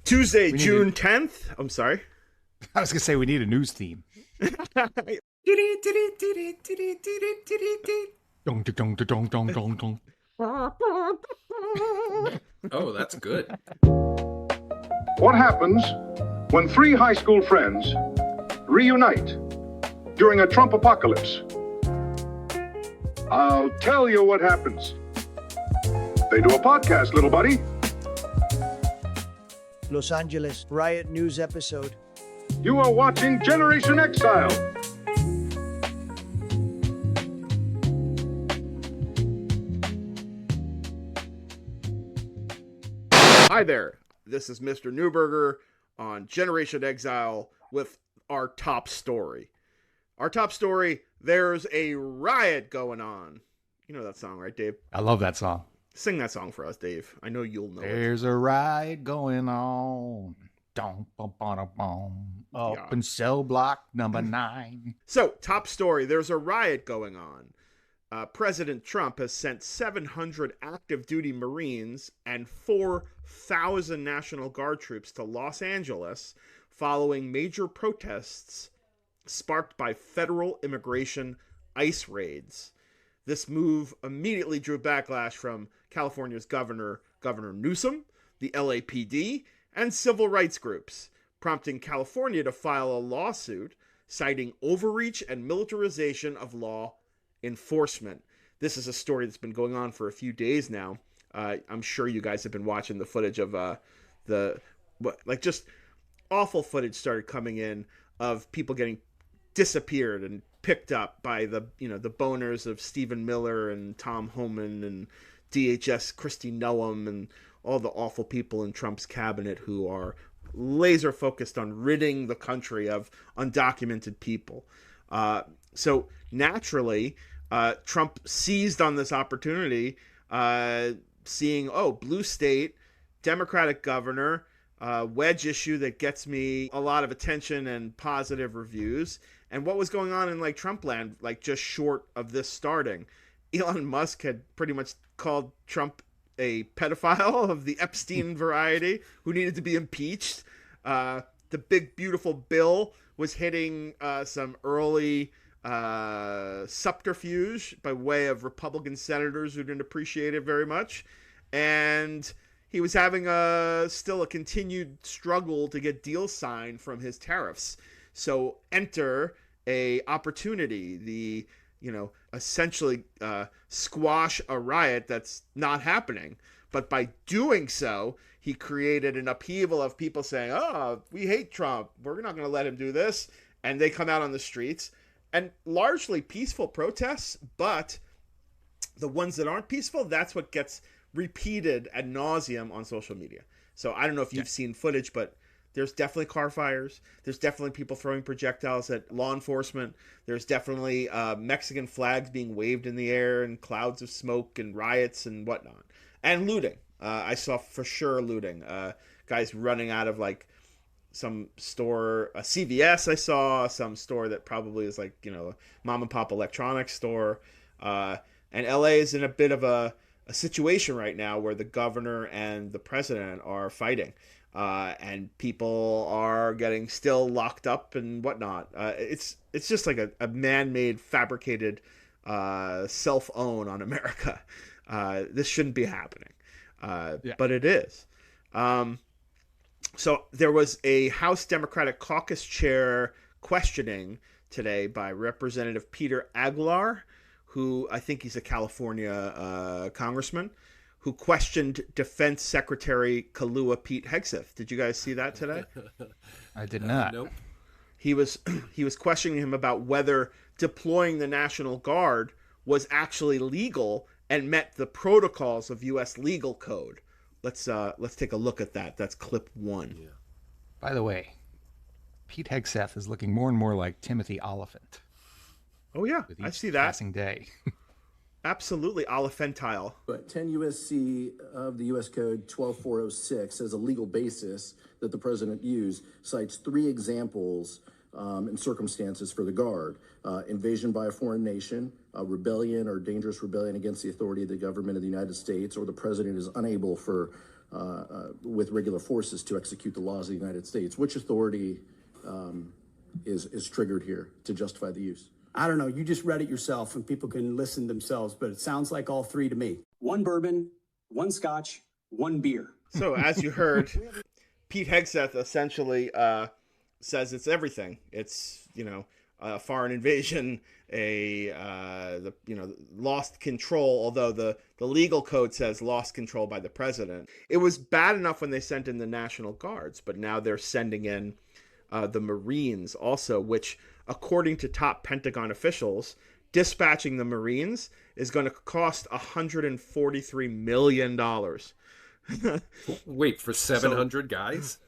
Tuesday, June 10th. I'm sorry. I was going to say we need a news theme. Dong, dong, dong, dong, dong, dong. Oh, that's good. What happens when three high school friends reunite during a Trump apocalypse? I'll tell you what happens. They do a podcast, little buddy. Los Angeles Riot News episode. You are watching Generation Exile. Hi there. This is Mr. Newberger on Generation Exile with our top story. Our top story, there's a riot going on. You know that song, right, Dave? I love that song. Sing that song for us, Dave. I know you'll know it. There's a riot going on. Dong, bum, bum, bum, up in cell block number 9. So, top story, there's a riot going on. President Trump has sent 700 active duty Marines and 4,000 National Guard troops to Los Angeles following major protests sparked by federal immigration ICE raids. This move immediately drew backlash from California's Governor Newsom, the LAPD, and civil rights groups, prompting California to file a lawsuit citing overreach and militarization of law enforcement. This is a story that's been going on for a few days now. I'm sure you guys have been watching the footage of just awful footage started coming in of people getting disappeared and picked up by the boners of Stephen Miller and Tom Homan and DHS Kristi Noem and all the awful people in Trump's cabinet who are laser focused on ridding the country of undocumented people. So naturally, Trump seized on this opportunity, seeing, blue state, Democratic governor, wedge issue that gets me a lot of attention and positive reviews. And what was going on in Trump land, just short of this starting, Elon Musk had pretty much called Trump a pedophile of the Epstein variety who needed to be impeached. The big, beautiful bill was hitting some early subterfuge by way of Republican senators who didn't appreciate it very much. And he was having still a continued struggle to get deals signed from his tariffs. So enter a opportunity, essentially squash a riot that's not happening. But by doing so, he created an upheaval of people saying, we hate Trump. We're not going to let him do this. And they come out on the streets. And largely peaceful protests, but the ones that aren't peaceful, that's what gets repeated ad nauseum on social media. So I don't know if you've seen footage, but there's definitely car fires. There's definitely people throwing projectiles at law enforcement. There's definitely Mexican flags being waved in the air and clouds of smoke and riots and whatnot. And looting. I saw for sure looting. Guys running out of some store, a CVS I saw, some store that probably is a mom and pop electronics store. And LA is in a bit of a situation right now where the governor and the president are fighting. And people are getting still locked up and whatnot. It's just like a man-made, fabricated self-own on America. This shouldn't be happening. But it is. So there was a House Democratic Caucus chair questioning today by Representative Peter Aguilar, who I think he's a California congressman, who questioned Defense Secretary Kahlua Pete Hegseth. Did you guys see that today? I did not. Nope. He was questioning him about whether deploying the National Guard was actually legal and met the protocols of U.S. legal code. Let's take a look at that. That's clip 1. Yeah. By the way, Pete Hegseth is looking more and more like Timothy Oliphant. Oh yeah, I see that. Passing day. Absolutely, Oliphantile. But 10 U.S.C. of the U.S. Code 12406 as a legal basis that the president used cites 3 examples and circumstances for the Guard. Invasion by a foreign nation, rebellion or dangerous rebellion against the authority of the government of the United States, or the president is unable for with regular forces to execute the laws of the United States. Which authority is triggered here to justify the use? I don't know. You just read it yourself and people can listen themselves, but it sounds like all three to me. One bourbon, one scotch, one beer. So as you heard, Pete Hegseth essentially says it's everything. It's, a foreign invasion, lost control, although the legal code says lost control by the president. It was bad enough when they sent in the National Guards, but now they're sending in the Marines also, which, according to top Pentagon officials, dispatching the Marines is going to cost $143 million. Wait, for 700 guys?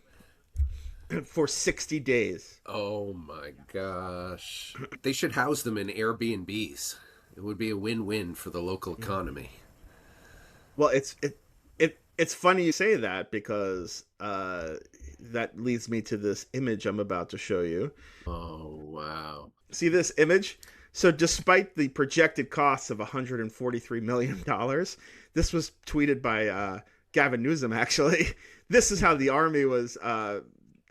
For 60 days. Oh my gosh. They should house them in Airbnbs. It would be a win-win for the local economy. Well, it's funny you say that, because that leads me to this image I'm about to show you. Oh, wow. See this image? So despite the projected costs of $143 million, this was tweeted by Gavin Newsom, actually. This is how the Army was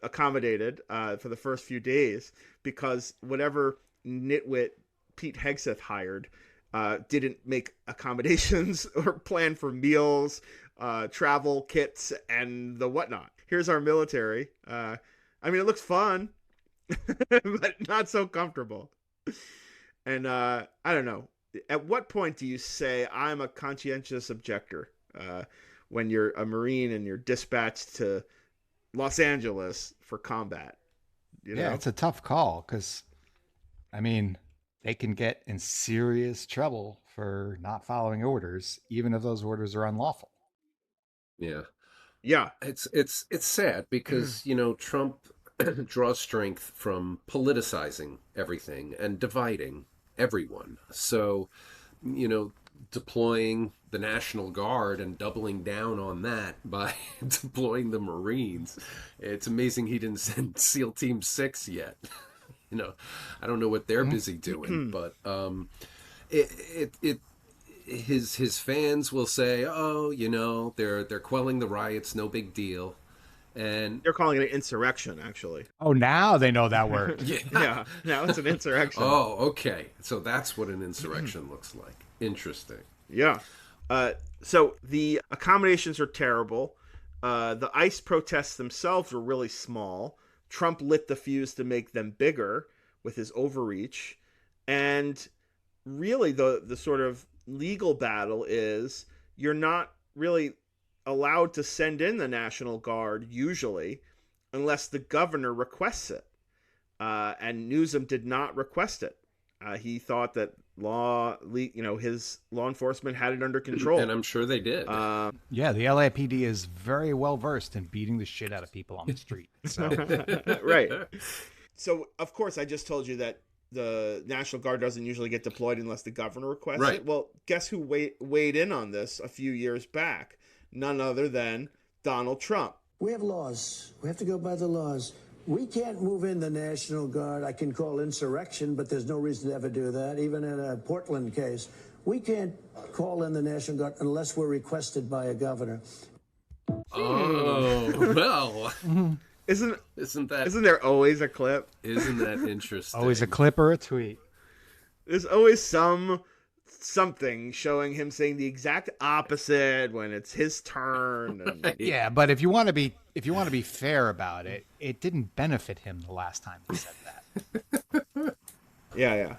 accommodated for the first few days, because whatever nitwit Pete Hegseth hired didn't make accommodations or plan for meals, travel kits, and the whatnot. Here's our military. It looks fun, but not so comfortable. And I don't know. At what point do you say I'm a conscientious objector when you're a Marine and you're dispatched to Los Angeles for combat? Yeah, it's a tough call, because, they can get in serious trouble for not following orders, even if those orders are unlawful. Yeah. Yeah. It's sad because, Trump draws strength from politicizing everything and dividing everyone. So, deploying the National Guard and doubling down on that by deploying the Marines. It's amazing he didn't send SEAL Team 6 yet. I don't know what they're busy doing, but his fans will say, oh, they're quelling the riots, no big deal. And they're calling it an insurrection, actually. Oh, now they know that word. Yeah, now it's an insurrection. Oh, okay. So that's what an insurrection looks like. Interesting. Yeah. So the accommodations are terrible. The ICE protests themselves were really small. Trump lit the fuse to make them bigger with his overreach. And really the sort of legal battle is you're not really allowed to send in the National Guard usually unless the governor requests it. And Newsom did not request it. He thought that his law enforcement had it under control. And I'm sure they did. Yeah, the LAPD is very well versed in beating the shit out of people on the street. So. Right. So, of course, I just told you that the National Guard doesn't usually get deployed unless the governor requests it. Well, guess who weighed in on this a few years back? None other than Donald Trump. We have laws. We have to go by the laws. We can't move in the National Guard. I can call insurrection, but there's no reason to ever do that. Even in a Portland case, we can't call in the National Guard unless we're requested by a governor. Oh, well. Isn't there always a clip? Isn't that interesting? Always a clip or a tweet. There's always something showing him saying the exact opposite when it's his turn. And... Yeah, but if you want to be fair about it, it didn't benefit him the last time he said that. Yeah.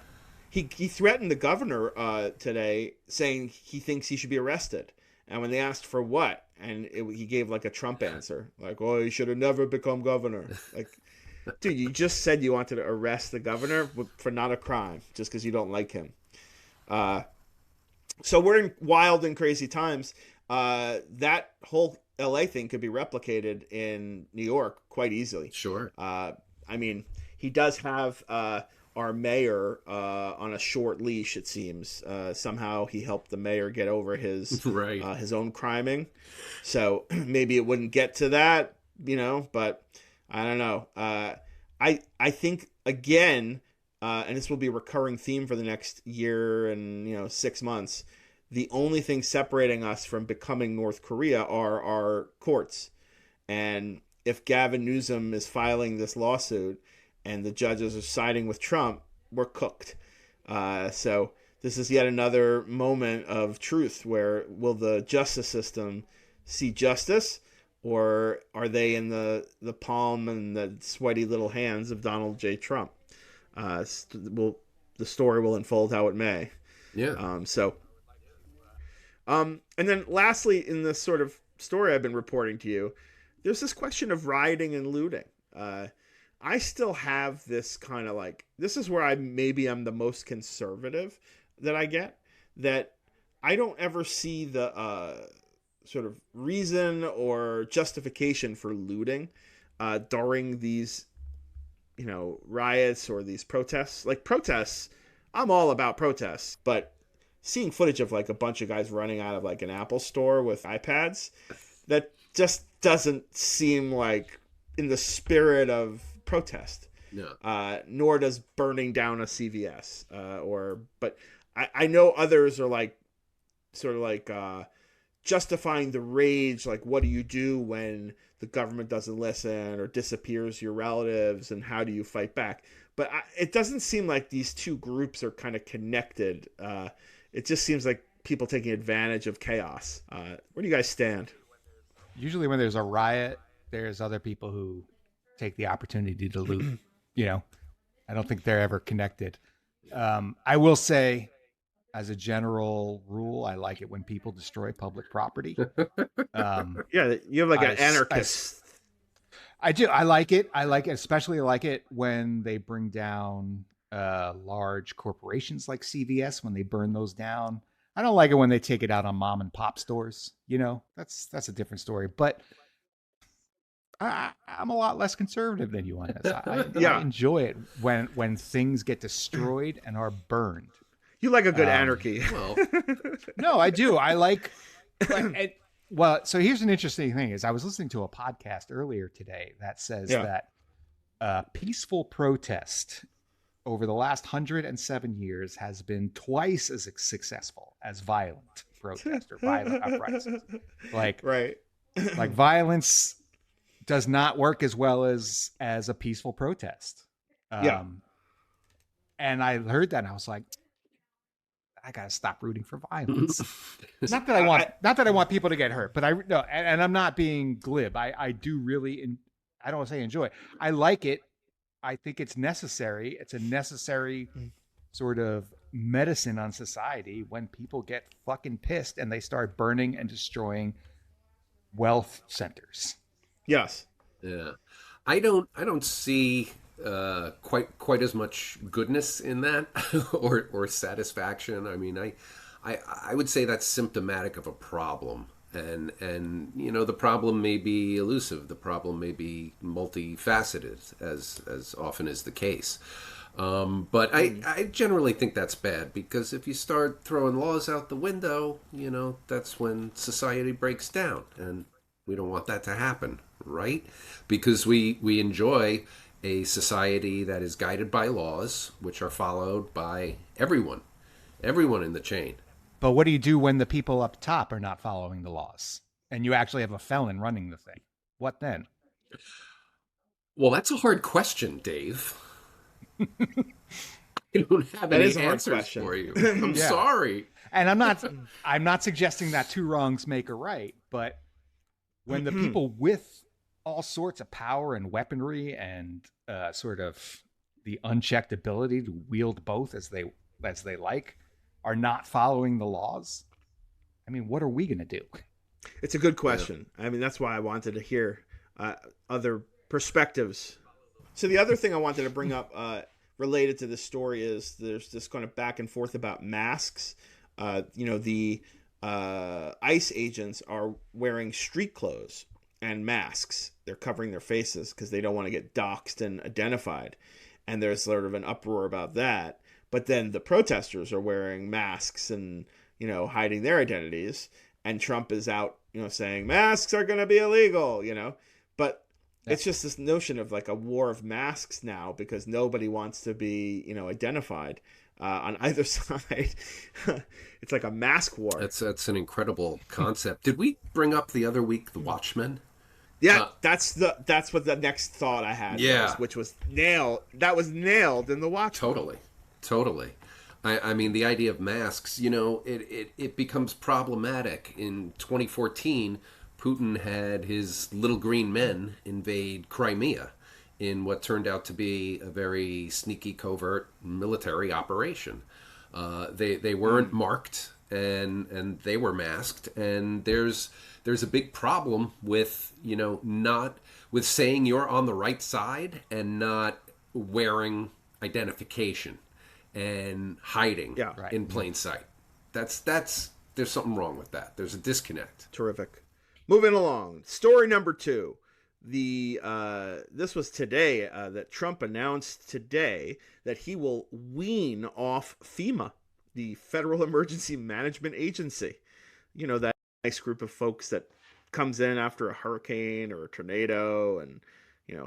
He threatened the governor today, saying he thinks he should be arrested. And when they asked for what, and he gave like a Trump answer, like, "Oh, he should have never become governor." Like, dude, you just said you wanted to arrest the governor for not a crime, just because you don't like him. So we're in wild and crazy times. That whole LA thing could be replicated in New York quite easily. Sure. He does have our mayor on a short leash, it seems. Somehow he helped the mayor get over his his own criming. So maybe it wouldn't get to that, but I don't know. I think, again, and this will be a recurring theme for the next year and 6 months, the only thing separating us from becoming North Korea are our courts. And if Gavin Newsom is filing this lawsuit and the judges are siding with Trump, we're cooked. So this is yet another moment of truth where will the justice system see justice, or are they in the palm and the sweaty little hands of Donald J. Trump? The story will unfold how it may. Yeah. And then lastly, in this sort of story I've been reporting to you, there's this question of rioting and looting. I still have this kind of like, this is where I'm the most conservative that I get, that I don't ever see the sort of reason or justification for looting during these, riots or these protests. Like protests, I'm all about protests, but seeing footage of like a bunch of guys running out of like an Apple store with iPads, that just doesn't seem like in the spirit of protest. No. Nor does burning down a CVS. But I know others are like, sort of like justifying the rage. Like, what do you do when the government doesn't listen or disappears your relatives, and how do you fight back? But it doesn't seem like these two groups are kind of connected. It just seems like people taking advantage of chaos. Where do you guys stand? Usually when there's a riot, there's other people who take the opportunity to loot. I don't think they're ever connected. I will say, as a general rule, I like it when people destroy public property. Yeah, you have like an anarchist. I do. I like it. Especially like it when they bring down large corporations like CVS, when they burn those down. I don't like it when they take it out on mom and pop stores. That's a different story. But I'm a lot less conservative than you on this. I enjoy it when things get destroyed and are burned. You like a good anarchy. Well, no, I do. I like. Well, so here's an interesting thing: is I was listening to a podcast earlier today that says that peaceful protest over the last 107 years has been twice as successful as violent protest or violent uprisings. Like violence does not work as well as a peaceful protest. And I heard that and I was like, I gotta stop rooting for violence. not that I want people to get hurt, but and I'm not being glib. I do really, I don't want to say enjoy. I like it. I think it's necessary. It's a necessary sort of medicine on society when people get fucking pissed and they start burning and destroying wealth centers. Yes. Yeah. I don't see quite as much goodness in that or satisfaction. I mean, I would say that's symptomatic of a problem. And the problem may be elusive. The problem may be multifaceted, as often is the case. But I generally think that's bad, because if you start throwing laws out the window, that's when society breaks down, and we don't want that to happen, right? Because we enjoy a society that is guided by laws, which are followed by everyone in the chain. But what do you do when the people up top are not following the laws and you actually have a felon running the thing? What then? Well, that's a hard question, Dave. I don't have any answers for you. I'm sorry. And I'm not suggesting that two wrongs make a right, but when the people with all sorts of power and weaponry and sort of the unchecked ability to wield both as they like are not following the laws, I mean, what are we going to do? It's a good question. I mean, that's why I wanted to hear other perspectives. So the other thing I wanted to bring up related to this story is there's this kind of back and forth about masks. The ICE agents are wearing street clothes and masks. They're covering their faces because they don't want to get doxxed and identified. And there's sort of an uproar about that. But then the protesters are wearing masks and, hiding their identities. And Trump is out, saying masks are going to be illegal, But it's just this notion of like a war of masks now because nobody wants to be, identified. on either side. It's like a mask war. That's an incredible concept. Did we bring up the other week the Watchmen? Yeah, that's what the next thought I had was, which was nailed. That was nailed in the Watchmen. Totally. I mean, the idea of masks, it becomes problematic. In 2014, Putin had his little green men invade Crimea in what turned out to be a very sneaky, covert military operation. They weren't marked, and they were masked. And there's a big problem with not with saying you're on the right side and not wearing identification and hiding in plain sight. There's something wrong with that. There's a disconnect. Terrific. Moving along, story number 2. This was today that Trump announced today that he will wean off FEMA, the Federal Emergency Management Agency. That nice group of folks that comes in after a hurricane or a tornado and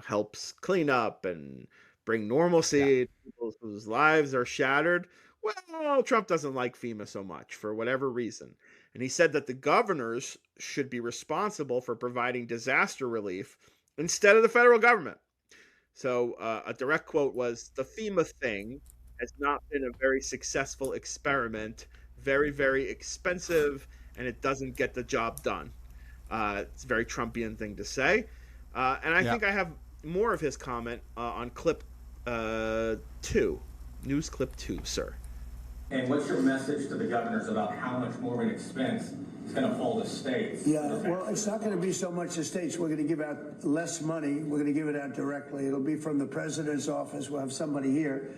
helps clean up and bring normalcy to people whose lives are shattered. Well, Trump doesn't like FEMA so much for whatever reason. And he said that the governors should be responsible for providing disaster relief instead of the federal government. So a direct quote was, "The FEMA thing has not been a very successful experiment, very, very expensive, and it doesn't get the job done." It's a very Trumpian thing to say. And I think I have more of his comment on clip 2, news clip 2, sir. And what's your message to the governors about how much more of an expense is going to fall to states? Yeah, well, it's not going to be so much to states. We're going to give out less money. We're going to give it out directly. It'll be from the president's office. We'll have somebody here.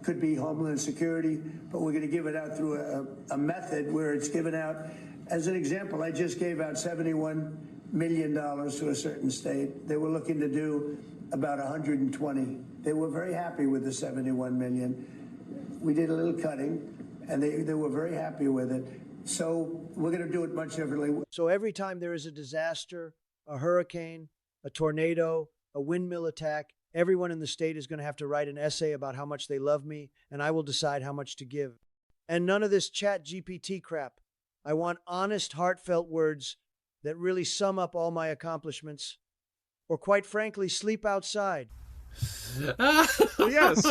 Could be Homeland Security, but we're going to give it out through a method where it's given out. As an example, I just gave out $71 million to a certain state. They were looking to do about 120. They were very happy with the 71 million. We did a little cutting, and they were very happy with it. So we're going to do it much differently. So every time there is a disaster, a hurricane, a tornado, a windmill attack, everyone in the state is going to have to write an essay about how much they love me, and I will decide how much to give. And none of this chat GPT crap. I want honest, heartfelt words that really sum up all my accomplishments, or quite frankly, sleep outside. Yes.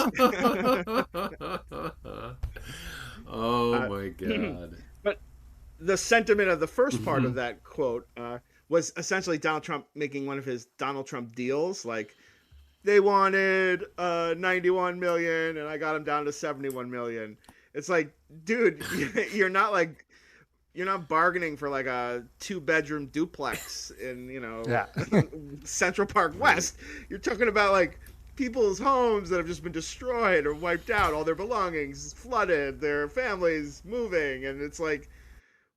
Oh my God. But the sentiment of the first part of that quote was essentially Donald Trump making one of his Donald Trump deals. Like, they wanted 91 million and I got them down to 71 million. It's like, dude, you're not bargaining for like a 2-bedroom duplex in Central Park West. You're talking about like people's homes that have just been destroyed or wiped out, all their belongings flooded, their families moving, and it's like,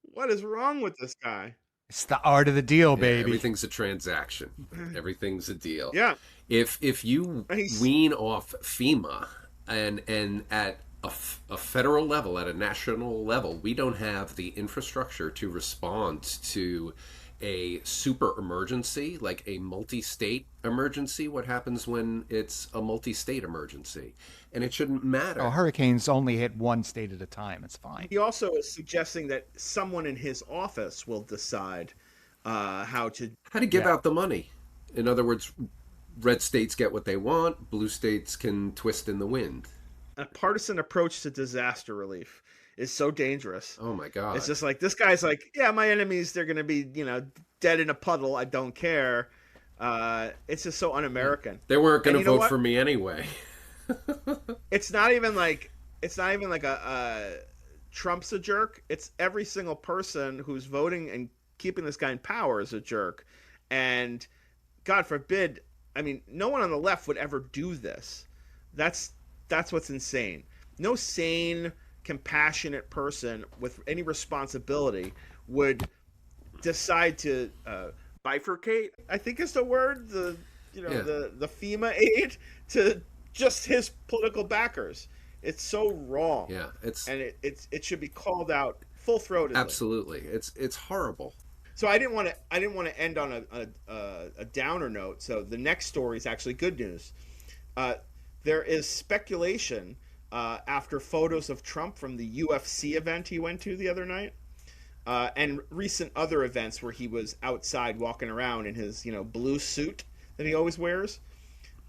what is wrong with this guy? It's the art of the deal, baby. Everything's a transaction. Everything's a deal. Yeah. If you wean off FEMA and at a federal level, at a national level, we don't have the infrastructure to respond to a super emergency, like a multi-state emergency. What happens when it's a multi-state emergency? And it shouldn't matter. Oh, hurricanes only hit one state at a time. It's fine. He also is suggesting that someone in his office will decide how to give out the money. In other words, red states get what they want, blue states can twist in the wind. A partisan approach to disaster relief is so dangerous. Oh my God. It's just like, this guy's like, yeah, my enemies, they're going to be, dead in a puddle. I don't care. It's just so un-American. They weren't going to vote for me anyway. It's not even like a Trump's a jerk. It's every single person who's voting and keeping this guy in power is a jerk. And God forbid, I mean, no one on the left would ever do this. That's what's insane. No sane, compassionate person with any responsibility would decide to bifurcate, I think is the word, the FEMA aid to just his political backers. It's so wrong. Yeah, it should be called out full-throatedly. Absolutely, it's horrible. So I didn't want to end on a downer note. So the next story is actually good news. There is speculation after photos of Trump from the UFC event he went to the other night, and recent other events where he was outside walking around in his, blue suit that he always wears,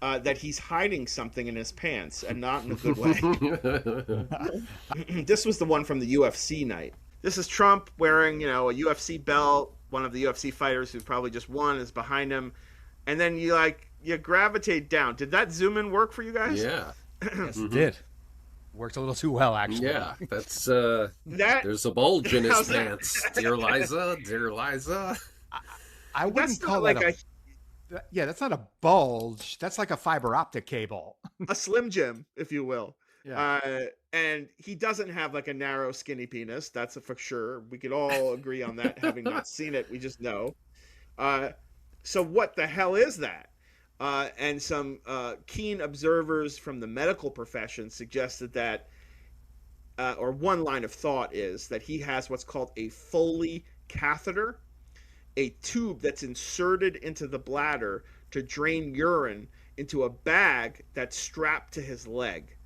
that he's hiding something in his pants, and not in a good way. This was the one from the UFC night. This is Trump wearing, a UFC belt. One of the UFC fighters who probably just won is behind him. And then you gravitate down. Did that zoom in work for you guys? Yeah. Yes, it did. Worked a little too well, actually. Yeah, that's there's a bulge in his pants. Dear Liza. I wouldn't call that yeah, that's not a bulge. That's like a fiber optic cable. A Slim Jim, if you will. Yeah. And he doesn't have like a narrow, skinny penis. That's for sure. We could all agree on that, having not seen it. We just know. So what the hell is that? And some keen observers from the medical profession suggested that, or one line of thought is that he has what's called a Foley catheter, a tube that's inserted into the bladder to drain urine into a bag that's strapped to his leg.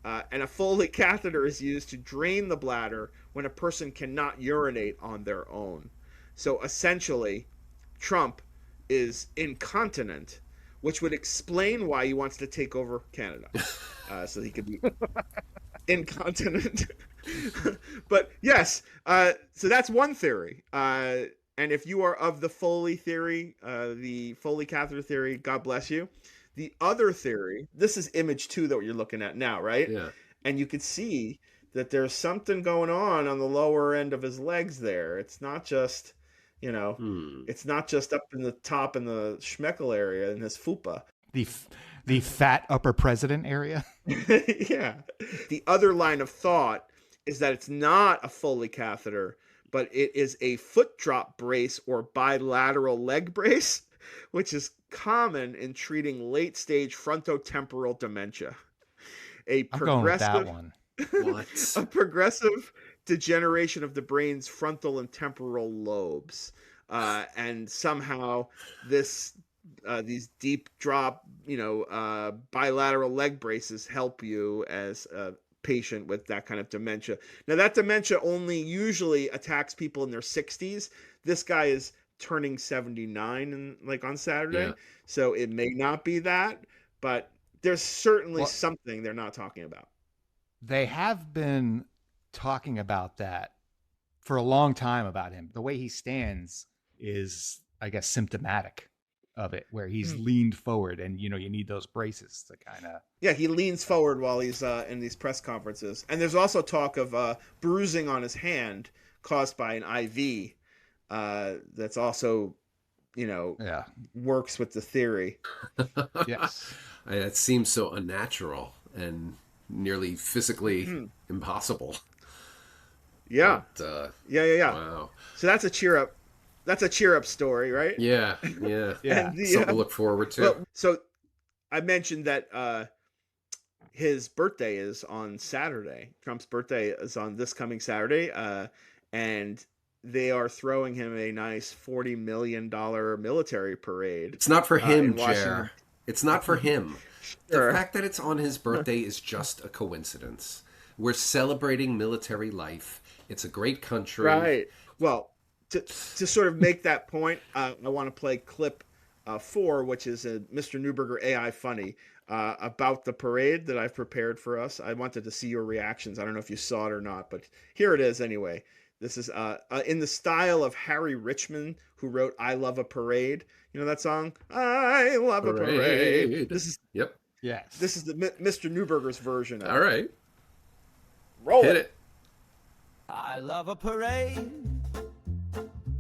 And a Foley catheter is used to drain the bladder when a person cannot urinate on their own. So essentially, Trump is incontinent, which would explain why he wants to take over Canada, so he could be incontinent. But yes, so that's one theory. And if you are of the Foley theory, the Foley catheter theory, God bless you. The other theory, this is image 2 that you're looking at now, right? Yeah. And you can see that there's something going on the lower end of his legs there. It's not just, it's not just up in the top in the schmeckel area in his fupa. The fat upper president area? Yeah. The other line of thought is that it's not a Foley catheter, but it is a foot drop brace or bilateral leg brace, which is common in treating late-stage frontotemporal dementia. I'm going with that one. A progressive degeneration of the brain's frontal and temporal lobes. And somehow these deep drop, bilateral leg braces help you as a patient with that kind of dementia. Now, that dementia only usually attacks people in their 60s. This guy is turning 79 on Saturday. Yeah. So it may not be that, but there's certainly something they're not talking about. They have been talking about that for a long time about him. The way he stands is, I guess, symptomatic of it, where he's leaned forward and, you need those braces to kind of... Yeah, he leans forward while he's in these press conferences. And there's also talk of bruising on his hand caused by an IV that's also, works with the theory. Yes. It seems so unnatural and nearly physically impossible. Yeah. But, yeah. Wow. So that's a cheer up. That's a cheer up story, right? Yeah. And something to look forward to. Well, so I mentioned that his birthday is on Saturday. Trump's birthday is on this coming Saturday, and they are throwing him a nice $40 million military parade. It's not for him, Jer. It's not for him. Sure. The fact that it's on his birthday is just a coincidence. We're celebrating military life. It's a great country. Right. Well, to sort of make that point, I want to play clip 4, which is a Mr. Newberger AI funny about the parade that I've prepared for us. I wanted to see your reactions. I don't know if you saw it or not, but here it is anyway. This is in the style of Harry Richman, who wrote "I Love a Parade." You know that song? I love a parade. This is Yes. This is the Mr. Newberger's version. All right. Roll Hit it. I love a parade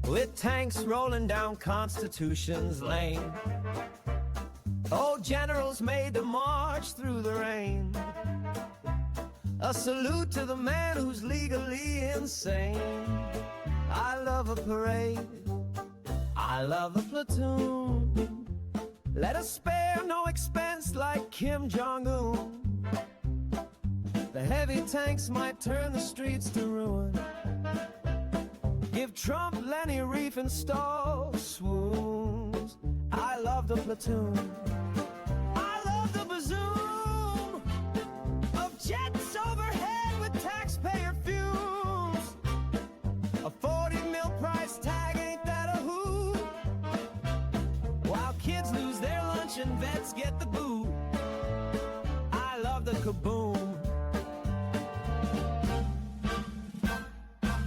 with tanks rolling down Constitution's lane. Old generals made the march through the rain. A salute to the man who's legally insane. I love a parade. I love a platoon. Let us spare no expense like Kim Jong-un. The heavy tanks might turn the streets to ruin. Give Trump Lenny Reef and Stall swoons. I love the platoon. I love the bazoom of jet Russian vets get the boot. I love the kaboom.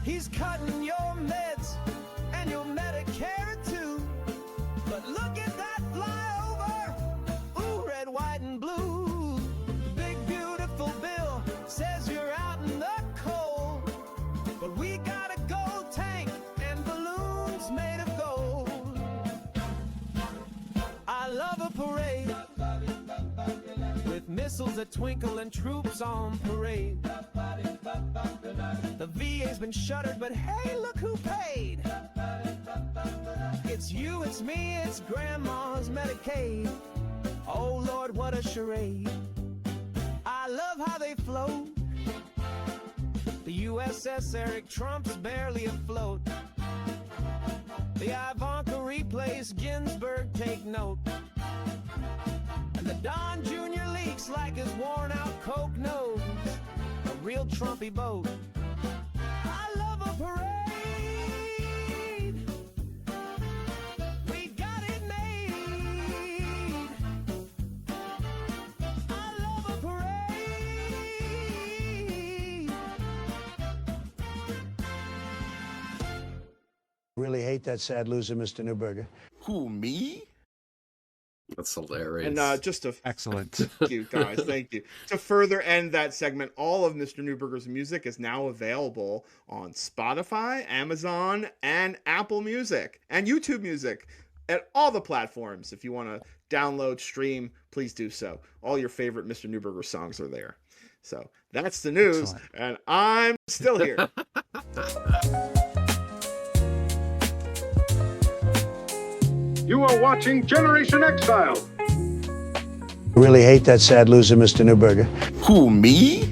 He's cutting your meds and your Medicare too. But look at that flyover. Ooh, red, white, and blue. Big, beautiful bill says you're out in the cold. But we got a gold tank and balloons made of gold. I love a parade with missiles that twinkle and troops on parade. The VA's been shuttered, but hey, look who paid. It's you, it's me, it's grandma's Medicaid. Oh Lord, what a charade. I love how they float. The USS Eric Trump's barely afloat. The Ivanka replays Ginsburg, take note. And the Don Jr. leaks like his worn out Coke nose. A real Trumpy boat. I love a parade. We got it made. I love a parade. Really hate that sad loser, Mr. Newberger. Who, me? That's hilarious. And just to excellent. Thank you, guys. Thank you. To further end that segment, all of Mr. Newberger's music is now available on Spotify, Amazon, and Apple Music, and YouTube Music, at all the platforms. If you want to download, stream, please do so. All your favorite Mr. Newberger songs are there. So that's the news, excellent. And I'm still here. You are watching Generation Exile. Really hate that sad loser, Mr. Newberger. Who, me?